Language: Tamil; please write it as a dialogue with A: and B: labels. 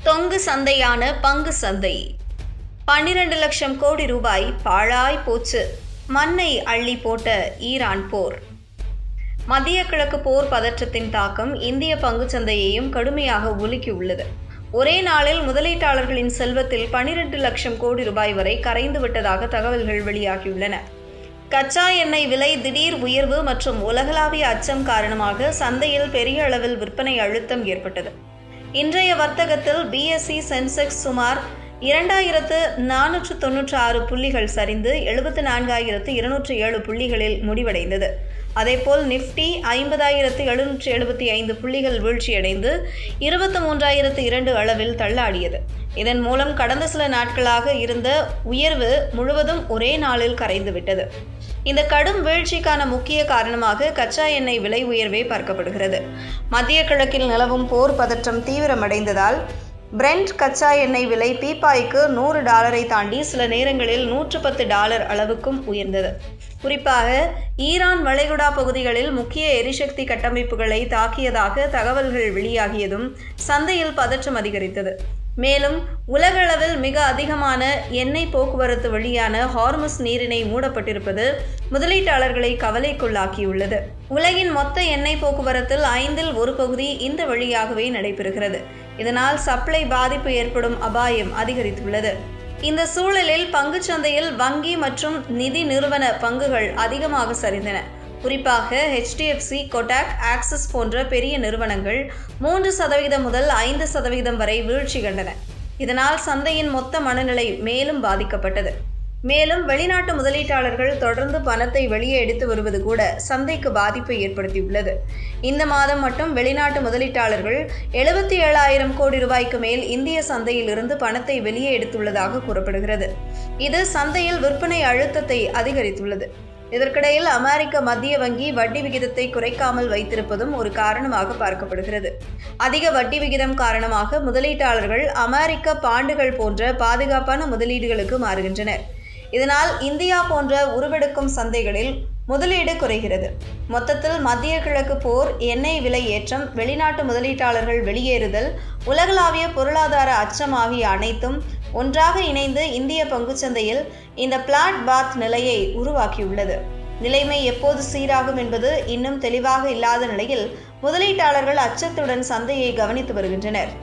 A: தொங்கு சந்தையான பங்கு சந்தை. 12 லட்சம் கோடி ரூபாய் பாழாய் போச்சு. மண்ணை அள்ளி போட்ட ஈரான் போர். மத்திய கிழக்கு போர் பதற்றத்தின் தாக்கம் இந்திய பங்குச்சந்தையையும் கடுமையாக உலுக்கியுள்ளது. ஒரே நாளில் முதலீட்டாளர்களின் செல்வத்தில் 12 லட்சம் கோடி ரூபாய் வரை கரைந்து விட்டதாக தகவல்கள் வெளியாகியுள்ளன. கச்சா எண்ணெய் விலை திடீர் உயர்வு மற்றும் உலகளாவிய அச்சம் காரணமாக சந்தையில் பெரிய அளவில் விற்பனை அழுத்தம் ஏற்பட்டது. இன்றைய வர்த்தகத்தில் BSE சென்செக்ஸ் சுமார் 2496 புள்ளிகள் சரிந்து 74,207 புள்ளிகளில் முடிவடைந்தது. அதேபோல் நிஃப்டி 50,775 புள்ளிகள் வீழ்ச்சியடைந்து 23,002 அளவில் தள்ளாடியது. இதன் மூலம் கடந்த சில நாட்களாக இருந்த உயர்வு முழுவதும் ஒரே நாளில் கரைந்துவிட்டது. இந்த கடும் வீழ்ச்சிக்கான முக்கிய காரணமாக கச்சா எண்ணெய் விலை உயர்வே பார்க்கப்படுகிறது. மத்திய கிழக்கில் நிலவும் போர் பதற்றம் தீவிரமடைந்ததால் பிரெண்ட் கச்சா எண்ணெய் விலை பீப்பாய்க்கு $100 தாண்டி சில நேரங்களில் $110 அளவுக்கும் உயர்ந்தது. குறிப்பாக ஈரான் வளைகுடா பகுதிகளில் முக்கிய எரிசக்தி கட்டமைப்புகளை தாக்கியதாக தகவல்கள் வெளியாகியதும் சந்தையில் பதற்றம் அதிகரித்தது. மேலும் உலகளவில் மிக அதிகமான எண்ணெய் போக்குவரத்து வழியான ஹார்முஸ் நீரிணை மூடப்பட்டிருப்பது முதலீட்டாளர்களை கவலைக்குள்ளாக்கியுள்ளது. உலகின் மொத்த எண்ணெய் போக்குவரத்தில் 1/5 பகுதி இந்த வழியாகவே நடைபெறுகிறது. இதனால் சப்ளை பாதிப்பு ஏற்படும் அபாயம் அதிகரித்துள்ளது. இந்த சூழலில் பங்குச்சந்தையில் வங்கி மற்றும் நிதி நிறுவன பங்குகள் அதிகமாக சரிந்தன. குறிப்பாக HDFC, கோடாக், ஆக்சிஸ் போன்ற பெரிய நிறுவனங்கள் 3% முதல் 5% வரை வீழ்ச்சி கண்டன. இதனால் சந்தையின் மொத்த மனநிலை மேலும் பாதிக்கப்பட்டது. மேலும் வெளிநாட்டு முதலீட்டாளர்கள் தொடர்ந்து பணத்தை வெளியே எடுத்து வருவது கூட சந்தைக்கு பாதிப்பை ஏற்படுத்தியுள்ளது. இந்த மாதம் மட்டும் வெளிநாட்டு முதலீட்டாளர்கள் 77,000 கோடி ரூபாய்க்கு மேல் இந்திய சந்தையில் இருந்து பணத்தை வெளியே எடுத்துள்ளதாக கூறப்படுகிறது. இது சந்தையில் விற்பனை அழுத்தத்தை அதிகரித்துள்ளது. இதற்கிடையில் அமெரிக்க மத்திய வங்கி வட்டி விகிதத்தை குறைக்காமல் வைத்திருப்பதும் ஒரு காரணமாக பார்க்கப்படுகிறது. அதிக வட்டி விகிதம் காரணமாக முதலீட்டாளர்கள் அமெரிக்க பாண்டுகள் போன்ற பாதுகாப்பான முதலீடுகளுக்கு மாறுகின்றனர். இதனால் இந்தியா போன்ற உருவெடுக்கும் சந்தைகளில் முதலீடு குறைகிறது. மொத்தத்தில் மத்திய கிழக்கு போர், எண்ணெய் விலை ஏற்றம், வெளிநாட்டு முதலீட்டாளர்கள் வெளியேறுதல், உலகளாவிய பொருளாதார அச்சம் ஆகிய அனைத்தும் ஒன்றாக இணைந்து இந்திய பங்குச்சந்தையில் இந்த பிளாட் பாத் நிலையை உருவாக்கியுள்ளது. நிலைமை எப்போது சீராகும் என்பது இன்னும் தெளிவாக இல்லாத நிலையில் முதலீட்டாளர்கள் அச்சத்துடன் சந்தையை கவனித்து வருகின்றனர்.